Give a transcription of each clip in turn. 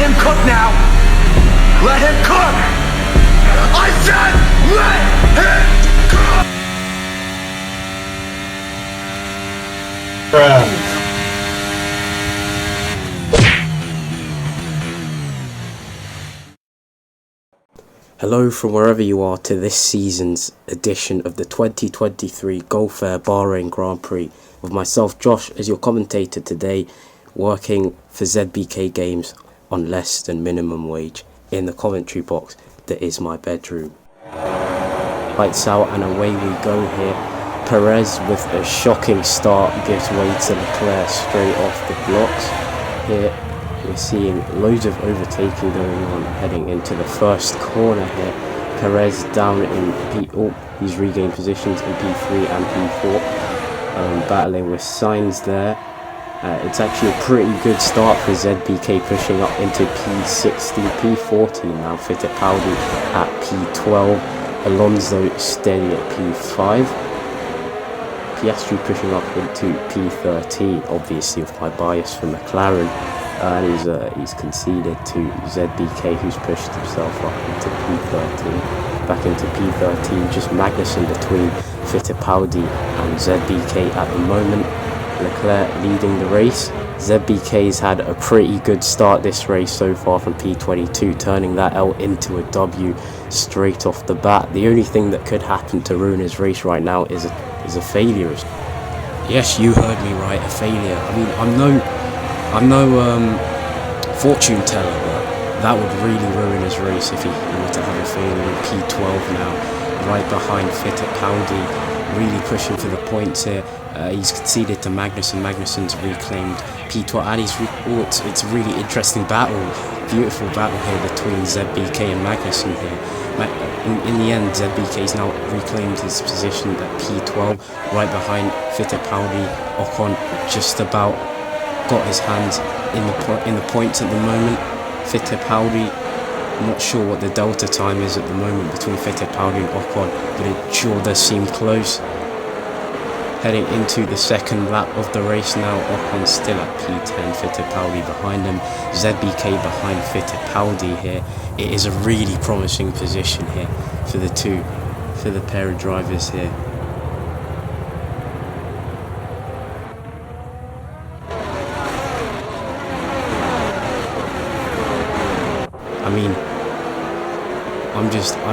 him cook now. Let him cook. I said let him cook. Hello from wherever you are to this season's edition of the 2023 Gulf Air Bahrain Grand Prix with myself Josh as your commentator today, working for ZBK Games on less than minimum wage in the commentary box that is my bedroom. Lights out and away we go here. Perez with a shocking start gives way to Leclerc straight off the blocks. Here we're seeing loads of overtaking going on heading into the first corner here. Perez down in he's regained positions in P3 and P4, battling with Sainz there. It's actually a pretty good start for ZBK, pushing up into P16, P14 now. Fittipaldi at P12, Alonso steady at P5. Piastri pushing up into P13, obviously with my bias for McLaren. And he's conceded to ZBK, who's pushed himself up into P13, back into P13, just Magnussen between Fittipaldi and ZBK at the moment. Leclerc leading the race. ZBK's had a pretty good start this race so far from P22, turning that L into a W straight off the bat. The only thing that could happen to ruin his race right now is a failure. Yes, you heard me right, a failure. I mean, I'm no fortune teller, but that would really ruin his race if he were to have a failure in P12 now, right behind Fittipaldi, really pushing for the points here. He's conceded to Magnussen. Magnussen's reclaimed P12, and it's a really interesting battle, beautiful battle here between ZBK and Magnussen here. In the end, ZBK's now reclaimed his position at P12, right behind Fittipaldi. Ocon just about got his hands in the points at the moment. Fittipaldi, I'm not sure what the delta time is at the moment between Fittipaldi and Ocon, but it sure does seem close. Heading into the second lap of the race now, Ocon still at P10, Fittipaldi behind him, ZBK behind Fittipaldi here. It is a really promising position here for the pair of drivers here. I mean, I'm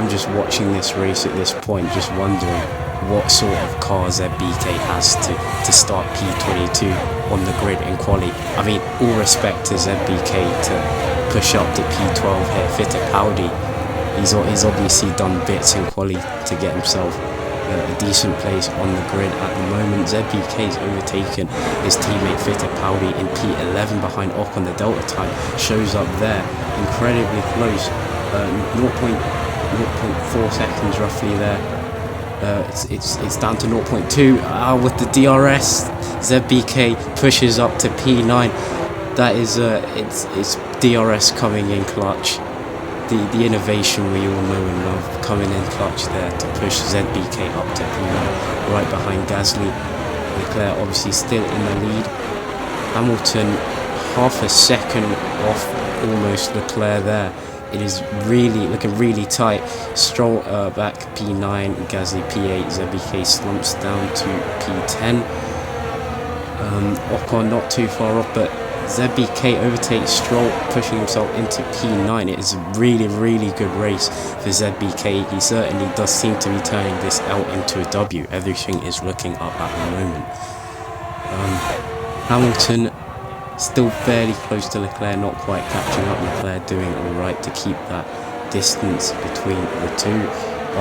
just watching this race at this point, just wondering what sort of car ZBK has to start P22 on the grid in quali. I mean, all respect to ZBK to push up to P12 here. Fittipaldi, he's obviously done bits in quali to get himself a decent place on the grid at the moment. ZBK's overtaken his teammate Fittipaldi in P11 behind Ocon. The delta time shows up there, incredibly close, 0.4 seconds roughly there. It's down to 0.2 with the DRS. ZBK pushes up to P9. That is it's DRS coming in clutch. The innovation we all know and love coming in clutch there to push ZBK up to P9, right behind Gasly. Leclerc obviously still in the lead. Hamilton half a second off almost Leclerc there. It is really looking really tight. Stroll back P9, Gasly P8, ZBK slumps down to P10. Ocon not too far off, but ZBK overtakes Stroll, pushing himself into P9. It is a really, really good race for ZBK. He certainly does seem to be turning this L into a W. Everything is looking up at the moment. Hamilton still fairly close to Leclerc, not quite catching up. Leclerc doing alright to keep that distance between the two.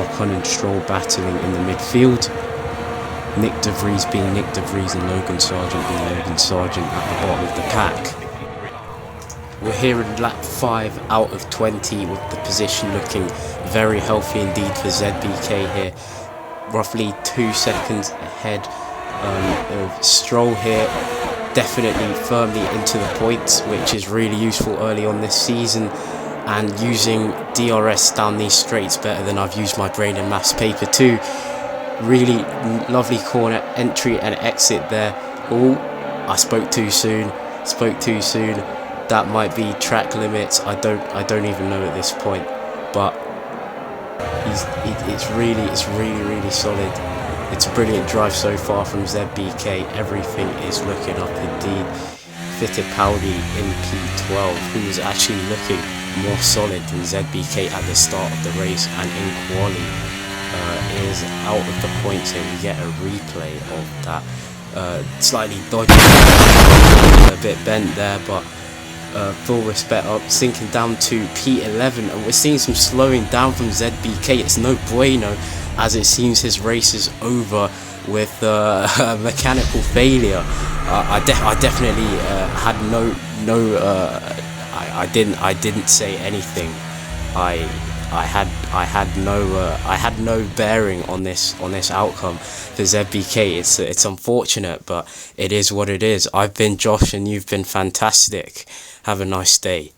Ocon and Stroll battling in the midfield. Nick De Vries being Nick De Vries and Logan Sargent being Logan Sargent at the bottom of the pack. We're here in lap 5 out of 20 with the position looking very healthy indeed for ZBK here. Roughly 2 seconds ahead of Stroll here. Definitely firmly into the points, which is really useful early on this season, and using DRS down these straights better than I've used my brain and maths paper too. Really lovely corner entry and exit there. Oh, I spoke too soon. that might be track limits. I don't even know at this point, but it's really solid. It's a brilliant drive so far from ZBK. Everything is looking up indeed. Fittipaldi in P12, who was actually looking more solid than ZBK at the start of the race and in quali, is out of the points here. We get a replay of that. Slightly dodgy, a bit bent there, but full respect up, sinking down to P11, and we're seeing some slowing down from ZBK. It's no bueno, as it seems his race is over with mechanical failure. I definitely had I didn't say anything. I had no bearing on this outcome for ZBK. It's unfortunate, but it is what it is. I've been Josh, and you've been fantastic. Have a nice day.